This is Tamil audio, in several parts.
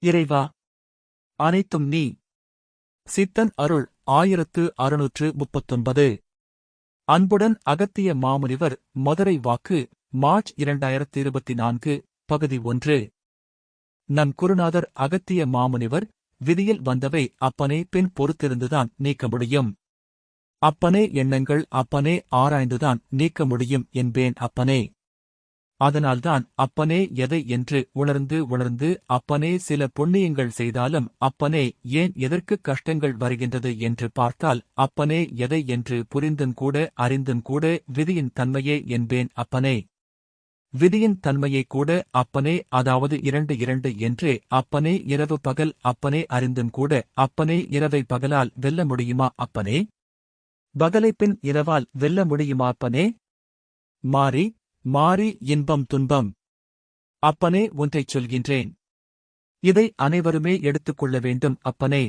இறைவா, அனைத்தும் நீ. சித்தன் அருள் 1639. அன்புடன் அகத்திய மாமுனிவர். மதுரை வாக்கு, மார்ச் 2024. பகுதி 1. நம் குருநாதர் அகத்திய மாமுனிவர். விதியில் வந்தவை அப்பனே பின் பொறுத்திருந்துதான் நீக்க முடியும். அப்பனே எண்ணங்கள் அப்பனே ஆராய்ந்துதான் நீக்க முடியும் என்பேன் அப்பனே. அதனால்தான் அப்பனே எதை என்று உணர்ந்து அப்பனே சில புண்ணியங்கள் செய்தாலும் அப்பனே ஏன் எதற்கு கஷ்டங்கள் வருகின்றது என்று பார்த்தால் அப்பனே எதை என்று புரிந்தும் அறிந்தும் விதியின் தன்மையே என்பேன் அப்பனே. விதியின் தன்மையை கூட அப்பனே, அதாவது 2 என்றே அப்பனே. இரவு பகல் அப்பனே அறிந்தும் அப்பனே இரவை பகலால் வெல்ல முடியுமா அப்பனே? பகலை பின் இரவால் வெல்ல முடியுமா அப்பனே? மாறி இன்பம் துன்பம். அப்பனே ஒன்றைச் சொல்கின்றேன். இதை அனைவருமே எடுத்துக்கொள்ள வேண்டும் அப்பனே.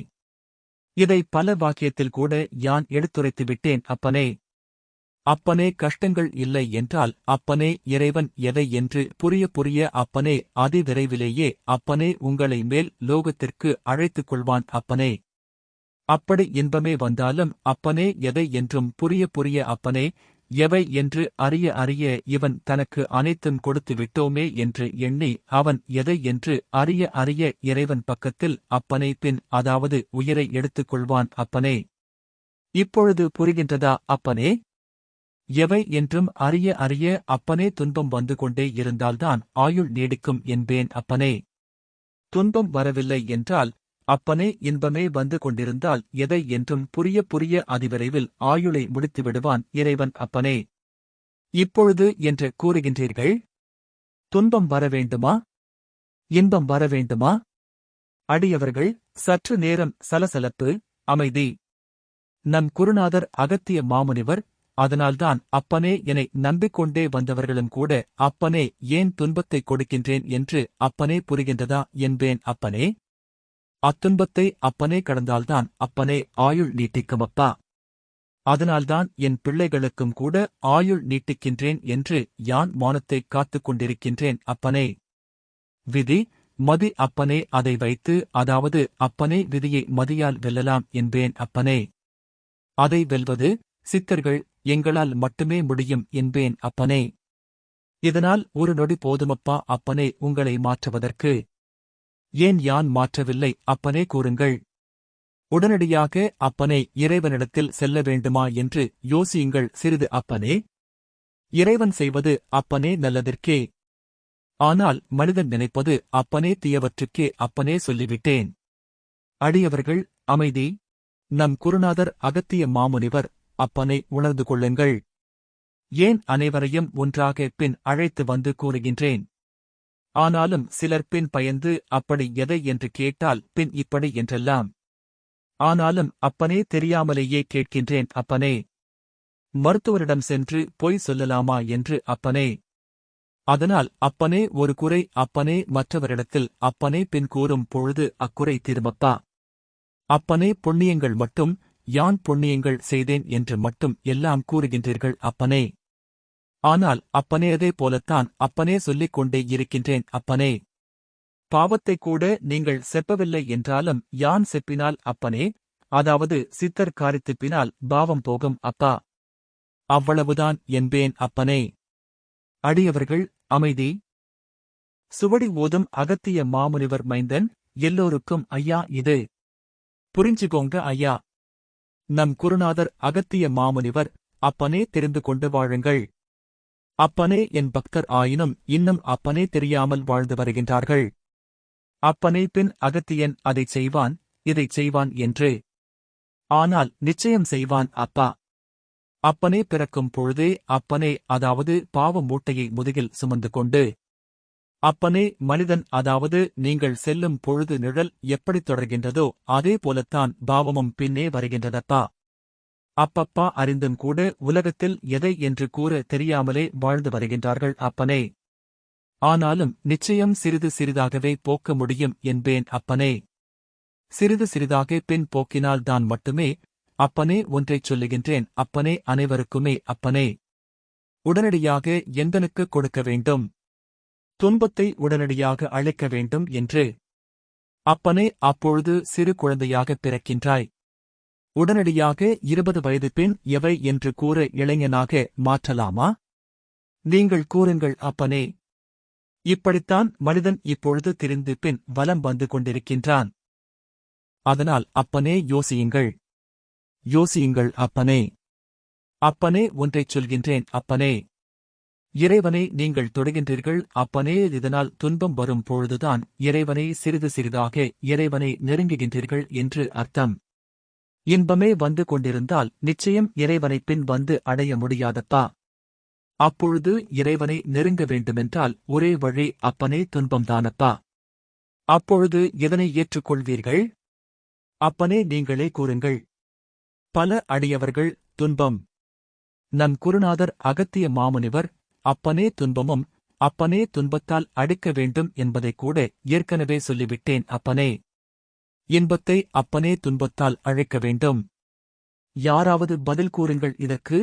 இதை பல வாக்கியத்தில் கூட யான் எடுத்துரைத்து விட்டேன் அப்பனே. அப்பனே கஷ்டங்கள் இல்லை என்றால் அப்பனே இறைவன் எதை என்று புரிய அப்பனே அதிவிரைவிலேயே அப்பனே உங்களை மேல் லோகத்திற்கு அழைத்துக் கொள்வான் அப்பனே. அப்படி இன்பமே வந்தாலும் அப்பனே எதை என்றும் புரிய அப்பனே எவை என்று அறிய இவன் தனக்கு அனைத்தும் கொடுத்து விட்டோமே என்று எண்ணி அவன் எதை என்று அறிய இறைவன் பக்கத்தில் அப்பனே பின் அதாவது உயிரை எடுத்துக் கொள்வான் அப்பனே. இப்பொழுது புரிகின்றதா அப்பனே? எவை என்றும் அறிய அப்பனே துன்பம் வந்து கொண்டே இருந்தால்தான் ஆயுள் நீடிக்கும் என்பேன் அப்பனே. துன்பம் வரவில்லை என்றால் அப்பனே இன்பமே வந்து கொண்டிருந்தால் எதை என்றும் புரிய அதிவிரைவில் ஆயுளை முடித்துவிடுவான் இறைவன் அப்பனே. இப்பொழுது என்று கூறுகின்றீர்கள். துன்பம் வர வேண்டுமா? இன்பம் வர வேண்டுமா? அடியவர்கள் சற்று நேரம் சலசலப்பு, அமைதி. நம் குருநாதர் அகத்திய மாமுனிவர். அதனால்தான் அப்பனே என்னை நம்பிக்கொண்டே வந்தவர்களும் கூட அப்பனே ஏன் துன்பத்தை கொடுக்கின்றேன் என்று அப்பனே புரிகின்றதா என்பேன் அப்பனே. அத்துன்பத்தை அப்பனே கடந்தால்தான் அப்பனே ஆயுள் நீட்டிக்கும் அப்பா. அதனால்தான் என் பிள்ளைகளுக்கும் கூட ஆயுள் நீட்டிக்கின்றேன் என்று யான் மௌனத்தை காத்துக் கொண்டிருக்கின்றேன் அப்பனே. விதி மதி அப்பனே அதை வைத்து, அதாவது அப்பனே விதியை மதியால் வெல்லலாம் என்பேன் அப்பனே. அதை வெல்வது சித்தர்கள் எங்களால் மட்டுமே முடியும் என்பேன் அப்பனே. இதனால் ஒரு நொடி போதுமப்பா அப்பனே உங்களை மாற்றுவதற்கு. ஏன் யான் மாற்றவில்லை அப்பனே கூறுங்கள். உடனடியாக அப்பனே இறைவனிடத்தில் செல்ல வேண்டுமா என்று யோசியுங்கள் சிறிது அப்பனே. இறைவன் செய்வது அப்பனே நல்லதற்கே. ஆனால் மனிதன் நினைப்பது அப்பனே தீயவற்றுக்கே அப்பனே சொல்லிவிட்டேன். அடியவர்கள் அமைதி. நம் குருநாதர் அகத்திய மாமுனிவர். அப்பனை உணர்ந்து கொள்ளுங்கள். ஏன் அனைவரையும் ஒன்றாக பின் அழைத்து வந்து கூறுகின்றேன். ஆனாலும் சிலர் பின் பயந்து அப்படி எதை என்று கேட்டால் பின் இப்படி என்றெல்லாம். ஆனாலும் அப்பனே தெரியாமலேயே கேட்கின்றேன் அப்பனே. மருத்துவரிடம் சென்று பொய் சொல்லலாமா என்று அப்பனே. அதனால் அப்பனே ஒரு குறை அப்பனே மற்றவரிடத்தில் அப்பனே பின் கூறும் பொழுது அக்குறை தீருமப்பா. அப்பனே புண்ணியங்கள் மட்டும் யான் புண்ணியங்கள் செய்தேன் என்று மட்டும் எல்லாம் கூறுகின்றீர்கள் அப்பனே. ஆனால் அப்பனே அதே போலத்தான் அப்பனே சொல்லிக் கொண்டே இருக்கின்றேன் அப்பனே. பாவத்தை கூட நீங்கள் செப்பவில்லை என்றாலும் யான் செப்பினால் அப்பனே, அதாவது சித்தர் காரித்துப்பினால் பாவம் போகும் அப்பா. அவ்வளவுதான் என்பேன் அப்பனே. அடியவர்கள் அமைதி. சுவடி ஓதும் அகத்திய மாமுனிவர் மைந்தன். எல்லோருக்கும் ஐயா இது புரிஞ்சுகோங்க ஐயா. நம் குருநாதர் அகத்திய மாமுனிவர். அப்பனே தெரிந்து கொண்டு வாழுங்கள். அப்பனே என் பக்தர் ஆயினும் இன்னும் அப்பனே தெரியாமல் வாழ்ந்து வருகின்றார்கள். அப்பனே பின் அகத்தியன் அதைச் செய்வான் இதைச் செய்வான் என்று. ஆனால் நிச்சயம் செய்வான் அப்பா. அப்பனே பிறக்கும் பொழுதே அப்பனே, அதாவது பாவ மூட்டையை முதுகில் சுமந்து கொண்டு. அப்பனே மனிதன், அதாவது நீங்கள் செல்லும் பொழுது நிழல் எப்படி தொடர்கின்றதோ அதே போலத்தான் பாவமும் பின்னே வருகின்றதப்பா. அப்பப்பா அறிந்தும் கூட உலகத்தில் எதை என்று கூற தெரியாமலே வாழ்ந்து வருகின்றார்கள் அப்பனே. ஆனாலும் நிச்சயம் சிறிது சிறிதாகவே போக்க முடியும் என்பேன் அப்பனே. சிறிது சிறிதாக பின் போக்கினால்தான் மட்டுமே. அப்பனே ஒன்றைச் சொல்லுகின்றேன் அப்பனே, அனைவருக்குமே அப்பனே. உடனடியாக எந்தனுக்கு கொடுக்க வேண்டும். துன்பத்தை உடனடியாக அழைக்க வேண்டும் என்று. அப்பனே, அப்பொழுது சிறு குழந்தையாகப் பிறக்கின்றாய். உடனடியாக 20 வயது பெண் எவை என்று கூற இளைஞனாக மாற்றலாமா? நீங்கள் கூறுங்கள் அப்பனே. இப்படித்தான் மனிதன் இப்பொழுது திரிந்து பின் வலம் வந்து கொண்டிருக்கின்றான். அதனால் அப்பனே யோசியுங்கள். யோசியுங்கள் அப்பனே. அப்பனே, ஒன்றைச் சொல்கின்றேன் அப்பனே. இறைவனை நீங்கள் தொடுகின்றீர்கள் அப்பனே. இதனால் துன்பம் வரும் பொழுதுதான் இறைவனை சிறிது சிறிதாக இறைவனை நெருங்குகின்றீர்கள் என்று அர்த்தம். இன்பமே வந்து கொண்டிருந்தால் நிச்சயம் இறைவனை பின் வந்து அடைய முடியாதப்பா. அப்பொழுது இறைவனை நெருங்க வேண்டுமென்றால் ஒரே வழி அப்பனே துன்பம்தானப்பா. அப்பொழுது எதனை ஏற்றுக்கொள்வீர்கள்? அப்பனே, நீங்களே கூறுங்கள். பல அடியவர்கள் துன்பம். நம் குருநாதர் அகத்திய மாமுனிவர் அப்பனே துன்பமும் அப்பனே துன்பத்தால் அடிக்க வேண்டும் என்பதைக் கூட ஏற்கனவே சொல்லிவிட்டேன் அப்பனே. இன்பத்தை அப்பனே துன்பத்தால் அழைக்க வேண்டும். யாராவது பதில் கூறுங்கள் இதற்கு.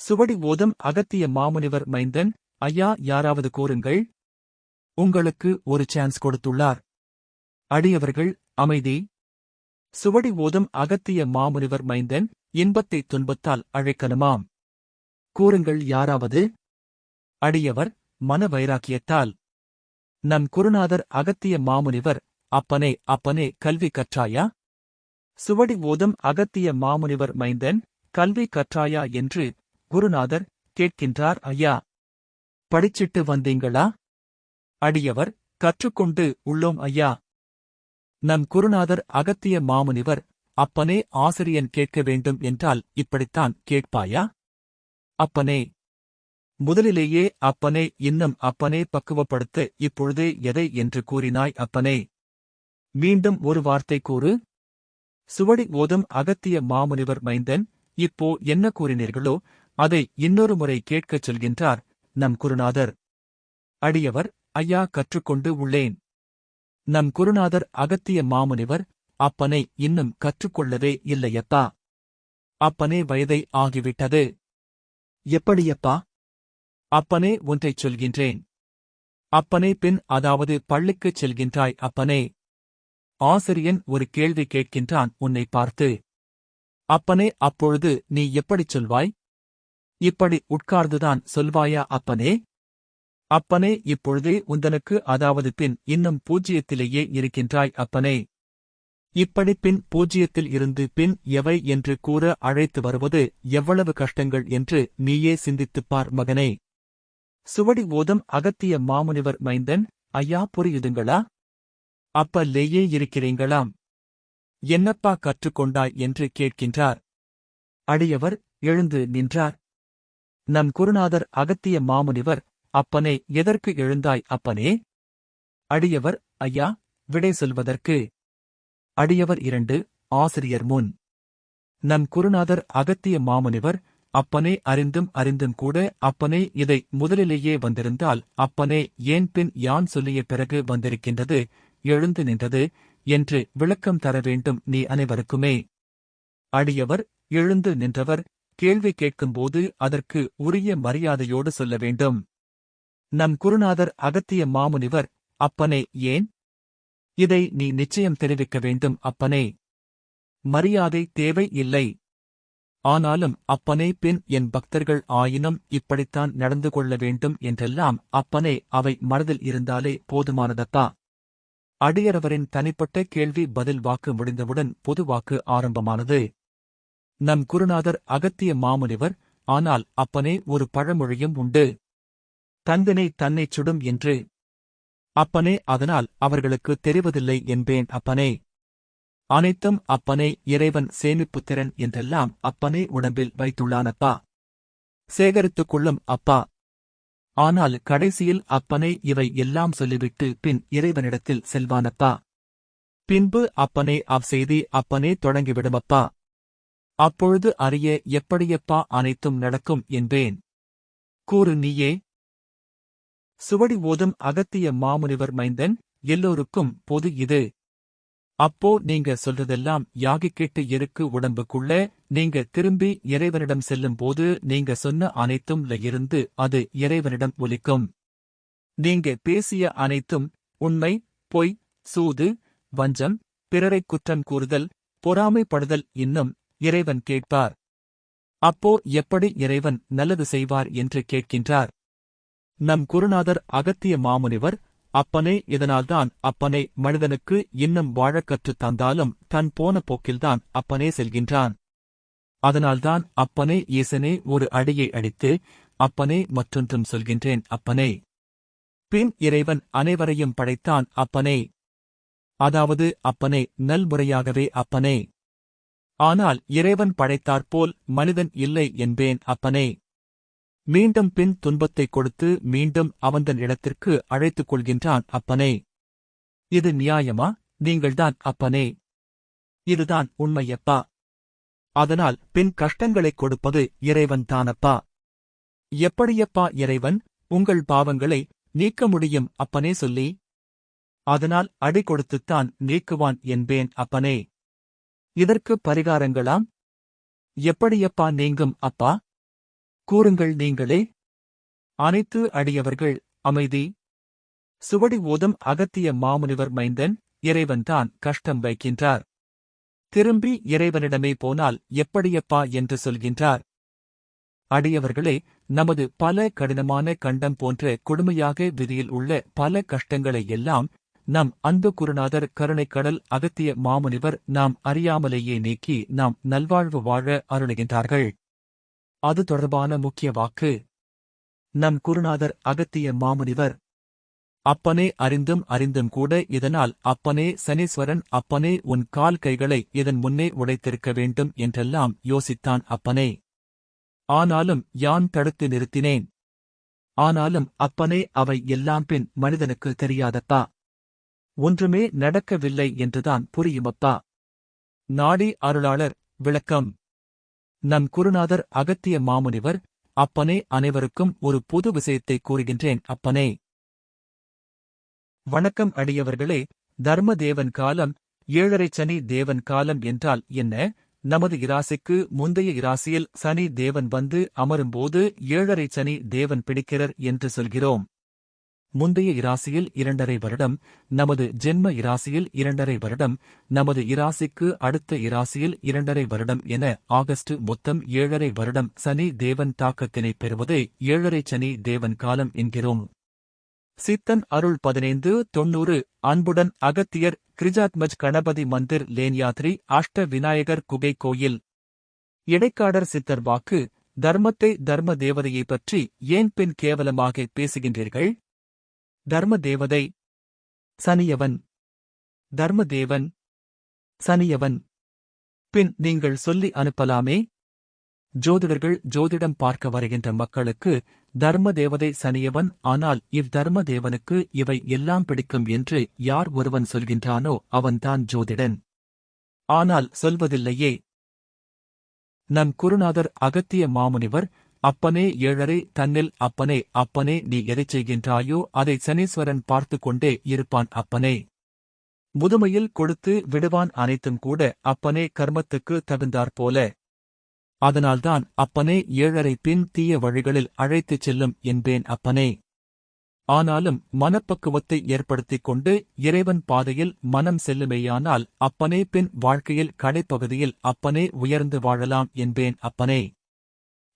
சுவடி ஓதும் அகத்திய மாமுனிவர் மைந்தன் ஐயா, யாராவது கூறுங்கள். உங்களுக்கு ஒரு சான்ஸ் கொடுத்துள்ளார். அடியவர்கள் அமைதி. சுவடி ஓதும் அகத்திய மாமுனிவர் மைந்தன் இன்பத்தை துன்பத்தால் அழைக்கணுமாம். கூறுங்கள் யாராவது. அடியவர் மன வைராக்கியத்தால். நம் குருநாதர் அகத்திய மாமுனிவர் அப்பனே அப்பனே கல்வி கற்றாயா? சுவடி ஓதும் அகத்திய மாமுனிவர் மைந்தன் கல்வி கற்றாயா என்று குருநாதர் கேட்கின்றார். ஐயா, படிச்சிட்டு வந்தீங்களா? அடியவர் கற்றுக்கொண்டு உள்ளோம் ஐயா. நம் குருநாதர் அகத்திய மாமுனிவர் அப்பனே, ஆசிரியன் கேட்க வேண்டும் என்றால் இப்படித்தான் கேட்பாயா? அப்பனே, முதலிலேயே அப்பனே, இன்னும் அப்பனே பக்குவப்படுத்த இப்பொழுதே எதை என்று கூறினாய் அப்பனே? மீண்டும் ஒரு வார்த்தை கூறு. சுவடி ஓதும் அகத்திய மாமுனிவர் மைந்தன் இப்போ என்ன கூறினீர்களோ அதை இன்னொரு முறை கேட்கச் சொல்கின்றார் நம் குருநாதர். அடியவர் ஐயா, கற்றுக்கொண்டு உள்ளேன். நம் குருநாதர் அகத்திய மாமுனிவர் அப்பனை, இன்னும் கற்றுக்கொள்ளவே இல்லையப்பா. அப்பனே, வயதை ஆகிவிட்டது. எப்படியப்பா? அப்பனே, ஒன்றைச் சொல்கின்றேன். அப்பனே, பின் அதாவது பள்ளிக்குச் செல்கின்றாய் அப்பனே. ஆசிரியன் ஒரு கேள்வி கேட்கின்றான் உன்னை பார்த்து. அப்பனே, அப்பொழுது நீ எப்படிச் சொல்வாய்? இப்படி உட்கார்ந்துதான் சொல்வாயா அப்பனே? அப்பனே, இப்பொழுதே உந்தனுக்கு அதாவது பின் இன்னும் பூஜ்ஜியத்திலேயே இருக்கின்றாய் அப்பனே. இப்படி பின் பூஜ்ஜியத்தில் இருந்து பின் எவை என்று கூற அழைத்து வருவது எவ்வளவு கஷ்டங்கள் என்று நீயே சிந்தித்துப்பார் மகனே. சுவடி ஓதும் அகத்திய மாமுனிவர் மைந்தன் ஐயா, புரியுதுங்களா? அப்பல்லேயே இருக்கிறீங்களாம். என்னப்பா கற்றுக்கொண்டாய் என்று கேட்கின்றார். அடியவர் எழுந்து நின்றார். நம் குருநாதர் அகத்திய மாமுனிவர் அப்பனே, எதற்கு எழுந்தாய் அப்பனே? அடியவர் ஐயா, விடை சொல்வதற்கு. அடியவர் 2 ஆசிரியர் முன். நம் குருநாதர் அகத்திய மாமுனிவர் அப்பனே, அறிந்தும் கூட அப்பனே, இதை முதலிலேயே வந்திருந்தால் அப்பனே, ஏன் பின் யான் சொல்லிய பிறகு வந்திருக்கின்றது, எழுந்து நின்றது என்று விளக்கம் தர வேண்டும் நீ அனைவருக்குமே. அடியவர் எழுந்து நின்றவர் கேள்வி கேட்கும்போது அதற்கு உரிய மரியாதையோடு சொல்ல வேண்டும். நம் குருநாதர் அகத்திய மாமுனிவர் அப்பனே, ஏன்? இதை நீ நிச்சயம் தெரிவிக்க வேண்டும் அப்பனே. மரியாதை தேவை இல்லை. ஆனாலும் அப்பனே, பின் என் பக்தர்கள் ஆயினும் இப்படித்தான் நடந்து கொள்ள வேண்டும் என்றெல்லாம் அப்பனே அவை மனதில் இருந்தாலே போதுமானதப்பா. அடியரவரின் தனிப்பட்ட கேள்வி பதில் வாக்கு முடிந்தவுடன் பொது வாக்கு ஆரம்பமானது. நம் குருநாதர் அகத்திய மாமுனிவர் ஆனால் அப்பனே, ஒரு பழமொழியும் உண்டு, தந்தினை தன்னைச் சுடும் என்று. அப்பனே, அதனால் அவர்களுக்கு தெரிவதில்லை என்பேன் அப்பனே. அனைத்தும் அப்பனே இறைவன் சேமிப்புத் திறன் என்றெல்லாம் அப்பனே உடம்பில் வைத்துள்ளானப்பா. சேகரித்துக் கொள்ளும் அப்பா. ஆனால் கடைசியில் அப்பனே இவை எல்லாம் சொல்லிவிட்டு பின் இறைவனிடத்தில் செல்வானப்பா. பின்பு அப்பனே செய்தி அப்பனே தொடங்கிவிடுமப்பா. அப்பொழுது அறிய எப்படியப்பா அனைத்தும் நடக்கும் என்பேன். கூறு நீயே. சுவடி ஓதும் அகத்திய மாமுனிவர் மைந்தன் எல்லோருக்கும் பொது இது. அப்போ நீங்க சொல்றதெல்லாம் யாகி கேட்டு இருக்கு உடம்புக்குள்ள. நீங்க திரும்பி இறைவனிடம் செல்லும் போது நீங்க சொன்ன அனைத்தும் இருந்து அது இறைவனிடம் ஒலிக்கும். நீங்க பேசிய அனைத்தும் உண்மை, பொய், சூது, வஞ்சம், பிறரைக் குற்றம் கூறுதல், பொறாமைப்படுதல் இன்னும் இறைவன் கேட்பார். அப்போ எப்படி இறைவன் நல்லது செய்வார் என்று கேட்கின்றார். நம் குருநாதர் அகத்திய மாமுனிவர், அப்பனே, இதனால்தான் அப்பனே மனிதனுக்கு இன்னும் வாழக் கற்றுத் தந்தாலும் தன் போன போக்கில்தான் அப்பனே செல்கின்றான். அதனால்தான் அப்பனே ஈசனே ஒரு அடியை அடித்து, அப்பனே மற்றொன்றும் சொல்கின்றேன் அப்பனே. பின் இறைவன் அனைவரையும் படைத்தான் அப்பனே. அதாவது அப்பனே நல்முறையாகவே அப்பனே. ஆனால் இறைவன் படைத்தாற்போல் மனிதன் இல்லை என்பேன் அப்பனே. மீண்டும் பின் துன்பத்தைக் கொடுத்து மீண்டும் அவந்தன் இடத்திற்கு அழைத்துக் கொள்கின்றான் அப்பனே. இது நியாயமா? நீங்கள்தான் அப்பனே. இதுதான் உண்மையப்பா. அதனால் பின் கஷ்டங்களைக் கொடுப்பது இறைவன் தானப்பா. எப்படியப்பா இறைவன் உங்கள் பாவங்களை நீக்க முடியும் அப்பனே சொல்லி? அதனால் அடி கொடுத்துத்தான் நீக்குவான் என்பேன் அப்பனே. இதற்கு பரிகாரங்களாம்? எப்படியப்பா நீங்கும் அப்பா? கூறுங்கள் நீங்களே. அனைத்து அடியவர்கள் அமைதி. சுவடி ஓதும் அகத்திய மாமுனிவர் மைந்தன், இறைவன்தான் கஷ்டம் வைக்கின்றார். திரும்பி இறைவனிடமே போனால் எப்படியப்பா என்று சொல்கின்றார். அடியவர்களே, நமது பல கடினமான கண்டம் போன்ற கொடுமையாக விதியில் உள்ள பல கஷ்டங்களை எல்லாம் நம் அன்பு குருநாதர் கருணைக்கடல் அகத்திய மாமுனிவர் நாம் அறியாமலேயே நீக்கி நாம் நல்வாழ்வு வாழ அருளுகின்றார்கள். அது தொடர்பான முக்கிய வாக்கு. நம் குருநாதர் அகத்திய மாமுனிவர், அப்பனே அறிந்தும் அறிந்தும் கூட இதனால் அப்பனே சனீஸ்வரன் அப்பனே உன் கால் கைகளை இதன் முன்னே உடைத்திருக்க வேண்டும் என்றெல்லாம் யோசித்தான் அப்பனே. ஆனாலும் யான் தடுத்து நிறுத்தினேன். ஆனாலும் அப்பனே அவை எல்லாம் பின் மனிதனுக்கு தெரியாதப்பா. ஒன்றுமே நடக்கவில்லை என்றுதான் புரியுமப்பா. நாடி அருளாளர் விளக்கம். நம் குருநாதர் அகத்திய மாமுனிவர், அப்பனே அனைவருக்கும் ஒரு புது விஷயத்தை கூறுகின்றேன் அப்பனே. வணக்கம் அடியவர்களே. தர்மதேவன் காலம், 7.5 சனி தேவன் காலம் என்றால் என்ன? நமது இராசிக்கு முந்தைய இராசியில் சனி தேவன் வந்து அமரும்போது 7.5 சனி தேவன் பிடிக்கிறார் என்று சொல்கிறோம். முந்தைய இராசியில் 2.5 வருடம், நமது ஜென்ம இராசியில் 2.5 வருடம், நமது இராசிக்கு அடுத்த இராசியில் 2.5 வருடம் என ஆகஸ்ட் மொத்தம் 7.5 வருடம் சனி தேவன் தாக்கத்தினை பெறுவதை 7.5 சனி தேவன் காலம் என்கிறோம். சித்தன் அருள் 1590. அன்புடன் அகத்தியர், கிரிஜாத்மஜ் கணபதி மந்திர், லேன்யாத்ரி, அஷ்ட விநாயகர் குகை கோயில். இடைக்காடர் சித்தர் வாக்கு. தர்மத்தை தர்ம தேவதையை பற்றி ஏன் பின் கேவலமாக பேசுகின்றீர்கள்? தர்ம தேவதை சனியவன். தர்மதேவன் சனியவன். பின் நீங்கள் சொல்லி அனுப்பலாமே. ஜோதிடர்கள் ஜோதிடம் பார்க்க வருகின்ற மக்களுக்கு தர்மதேவதை சனியவன், ஆனால் இவ்தர்மதேவனுக்கு இவை எல்லாம் பிடிக்கும் என்று யார் ஒருவன் சொல்கின்றானோ அவன்தான் ஜோதிடன். ஆனால் சொல்வதில்லையே. நம் குருநாதர் அகத்திய மாமுனிவர், அப்பனே 7.5 தன்னில் அப்பனே அப்பனே நீ எதைச் செய்கின்றாயோ அதை சனீஸ்வரன் பார்த்து கொண்டே இருப்பான் அப்பனே. முதுமையில் கொடுத்து விடுவான் அனைத்தும் கூட அப்பனே கர்மத்துக்கு தகுந்தாற்போல. அதனால்தான் அப்பனே 7.5 பின் தீய வழிகளில் அழைத்துச் செல்லும் என்பேன் அப்பனே. ஆனாலும் மனப்பக்குவத்தை ஏற்படுத்திக் கொண்டு இறைவன் பாதையில் மனம் செல்லுமேயானால் அப்பனே பின் வாழ்க்கையில் கடைப்பகுதியில் அப்பனே உயர்ந்து வாழலாம் என்பேன் அப்பனே.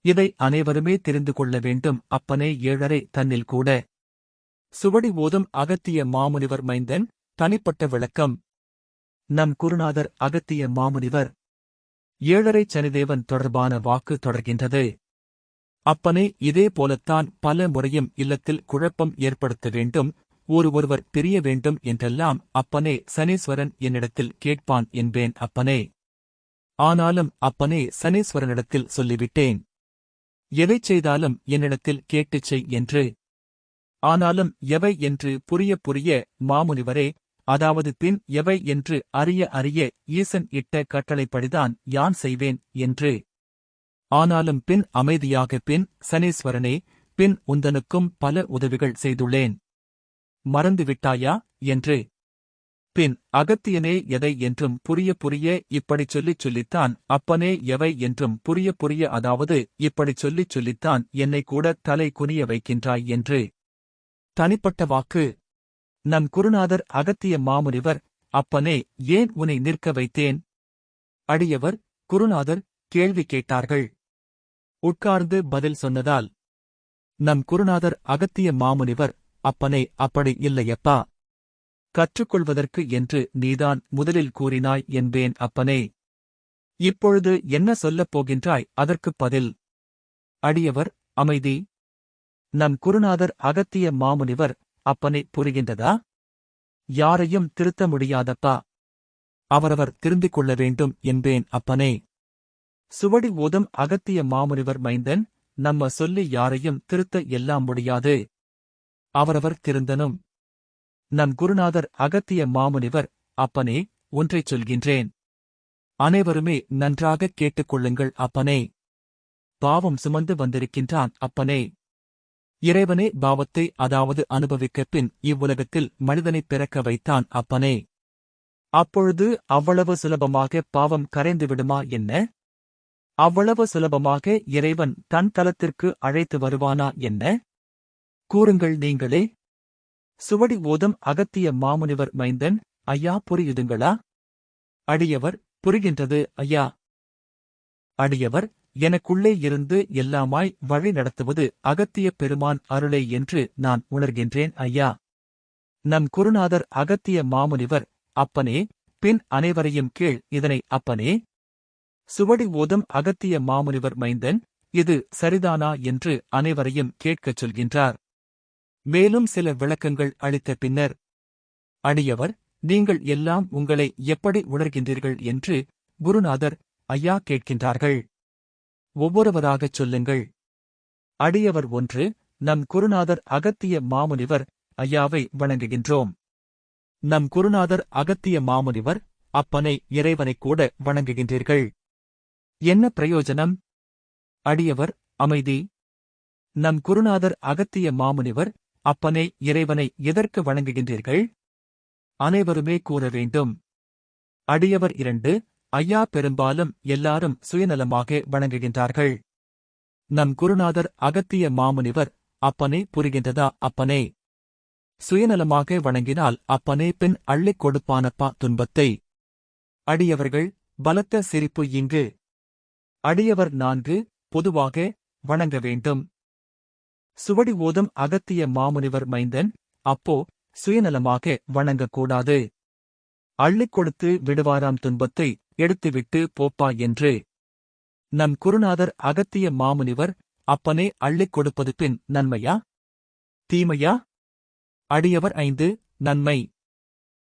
இதை அனைவருமே தெரிந்து கொள்ள வேண்டும் அப்பனே. 7.5 தன்னில் கூட. சுவடி ஓதும் அகத்திய மாமுனிவர் மைந்தன், தனிப்பட்ட விளக்கம். நம் குருநாதர் அகத்திய மாமுனிவர் 7.5 சனிதேவன் தொடர்பான வாக்கு தொடர்கின்றது. அப்பனே, இதே போலத்தான் பல முறையும் இல்லத்தில் குழப்பம் ஏற்படுத்த வேண்டும், ஒருவர் பிரிய வேண்டும் என்றெல்லாம் அப்பனே சனீஸ்வரன் என்னிடத்தில் கேட்பான் என்பேன் அப்பனே. ஆனாலும் அப்பனே சனீஸ்வரனிடத்தில் சொல்லிவிட்டேன், எதைச் செய்தாலும் என்னிடத்தில் கேட்டுச் செய் என்று. ஆனாலும் எவை என்று புரிய மாமுனிவரே, அதாவது பின் எவை என்று அறிய ஈசன் இட்ட கட்டளைப்படிதான் யான் செய்வேன் என்று. ஆனாலும் பின் அமைதியாக பின் சனீஸ்வரனே, பின் உந்தனுக்கும் பல உதவிகள் செய்துள்ளேன், மறந்துவிட்டாயா என்று. பின் அகத்தியனே எதை என்றும் புரிய இப்படிச் சொல்லித்தான் அப்பனே எவை என்றும் புரிய அதாவது இப்படிச் சொல்லித்தான் என்னை கூட தலை குனிய வைக்கின்றாய் என்று. தனிப்பட்ட வாக்கு. நம் குருநாதர் அகத்திய மாமுனிவர், அப்பனே, ஏன் உன்னை நிற்க வைத்தேன்? அடியவர், குருநாதர், கேள்வி கேட்டார்கள். உட்கார்ந்து பதில் சொன்னதால். நம் குருநாதர் அகத்திய மாமுனிவர், அப்பனே, அப்படி இல்லையப்பா. கற்றுக்கொள்வதற்கு என்று நீதான் முதலில் கூறினாய் என்பேன் அப்பனே. இப்பொழுது என்ன சொல்லப் போகின்றாய், அதற்குப் பதில்? அடியவர், அமைதி. நம் குருநாதர் அகத்திய மாமுனிவர், அப்பனே, புரிகின்றதா? யாரையும் திருத்த முடியாதப்பா. அவரவர் திருந்திக் கொள்ள வேண்டும் என்பேன் அப்பனே. சுவடி ஓதும் அகத்திய மாமுனிவர் மைந்தன், நம்ம சொல்லி யாரையும் திருத்த எல்லாம் முடியாது. அவரவர் திருந்தனும். நம் குருநாதர் அகத்திய மாமுனிவர், அப்பனே, ஒன்றைச் சொல்கின்றேன். அனைவருமே நன்றாகக் கேட்டுக்கொள்ளுங்கள் அப்பனே. பாவம் சுமந்து வந்திருக்கின்றான் அப்பனே. இறைவனே பாவத்தை அதாவது அனுபவிக்கப் பின் இவ்வுலகத்தில் மனிதனைப் பிறக்க வைத்தான் அப்பனே. அப்பொழுது அவ்வளவு சுலபமாக பாவம் கரைந்து விடுமா என்ன? அவ்வளவு சுலபமாக இறைவன் தன் தலத்திற்கு அழைத்து வருவானா என்ன? கூறுங்கள் நீங்களே. சுவடி ஓதும் அகத்திய மாமுனிவர் மைந்தன், ஐயா, புரியுதுங்களா? அடியவர், புரிகின்றது ஐயா. அடியவர், எனக்குள்ளே இருந்து எல்லாமாய் வழி நடத்துவது அகத்தியப் பெருமான் அருளே என்று நான் உணர்கின்றேன் ஐயா. நம் குருநாதர் அகத்திய மாமுனிவர், அப்பனே, பின் அனைவரையும் கீழ் இதனை அப்பனே. சுவடி ஓதும் அகத்திய மாமுனிவர் மைந்தன், இது சரிதானா என்று அனைவரையும் கேட்கச் சொல்கின்றார். மேலும் சில விளக்கங்கள் அளித்த பின்னர், அடியவர், நீங்கள் எல்லாம் உங்களை எப்படி உணர்கின்றீர்கள் என்று குருநாதர், ஐயா, கேட்கின்றார்கள். ஒவ்வொருவராகச் சொல்லுங்கள். அடியவர் 1, நம் குருநாதர் அகத்திய மாமுனிவர், ஐயாவை வணங்குகின்றோம். நம் குருநாதர் அகத்திய மாமுனிவர், அப்பனை, இறைவனைக் கூட வணங்குகின்றீர்கள். என்ன பிரயோஜனம்? அடியவர், அமைதி. நம் குருநாதர் அகத்திய மாமுனிவர், அப்பனே, இறைவனை எதற்கு வணங்குகின்றீர்கள்? அனைவருமே கூற வேண்டும். அடியவர் 2, ஐயா, பெரும்பாலும் எல்லாரும் சுயநலமாக வணங்குகின்றார்கள். நம் குருநாதர் அகத்திய மாமுனிவர், அப்பனே, புரிகின்றதா அப்பனே? சுயநலமாக வணங்கினால் அப்பனே பின் அள்ளிக் கொடுப்பானப்பா துன்பத்தை. அடியவர்கள், பலத்த சிரிப்பு இங்கு. அடியவர் 4, பொதுவாக வணங்க வேண்டும். சுவடி ஓதும் அகத்திய மாமுனிவர் மைந்தன், அப்போ, சுயநலமாக வணங்கக்கூடாது. அள்ளிக் கொடுத்து விடுவாராம் துன்பத்தை, எடுத்துவிட்டு போப்பா என்று. நம் குருநாதர் அகத்திய மாமுனிவர், அப்பனே, அள்ளிக் கொடுப்பது பின் நன்மையா தீமையா? அடியவர் 5, நன்மை.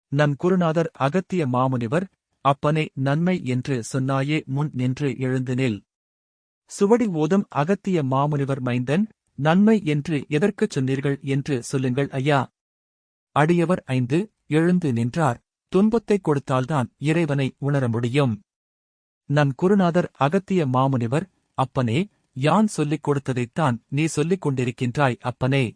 நம் குருநாதர் அகத்திய மாமுனிவர், அப்பனே, நன்மை என்று சொன்னாயே, முன் நின்று எழுந்து நில். சுவடி ஓதும் அகத்திய மாமுனிவர் மைந்தன், நன்மை என்று எதற்குச் சொன்னீர்கள் என்று சொல்லுங்கள் ஐயா. அடியவர் 5, எழுந்து நின்றார். துன்பத்தைக் கொடுத்தால்தான் இறைவனை உணர முடியும். நம் குருநாதர் அகத்திய மாமுனிவர், அப்பனே, யான் சொல்லிக் கொடுத்ததைத்தான் நீ சொல்லிக் கொண்டிருக்கின்றாய் அப்பனே.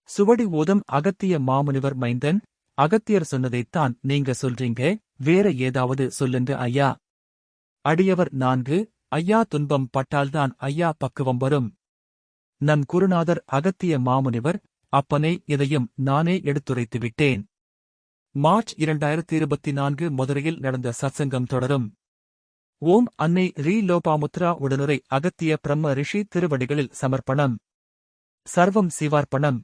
சுவடி ஓதும் அகத்திய மாமுனிவர் மைந்தன், அகத்தியர் சொன்னதைத்தான் நீங்க சொல்றீங்க, வேற ஏதாவது சொல்லுங்க ஐயா. அடியவர் 4, ஐயா, துன்பம் பட்டால்தான் ஐயா பக்குவம் வரும். நம் குருநாதர் அகத்திய மாமுனிவர், அப்பனே, இதையும் நானே எடுத்துரைத்து விட்டேன். மார்ச் 2024 மதுரையில் நடந்த சத்சங்கம் தொடரும். ஓம் அன்னை ரீ லோபாமுத்ரா உடனுரை அகத்திய பிரம்ம ரிஷி திருவடிகளில் சமர்ப்பணம். சர்வம் சிவார்ப்பணம்.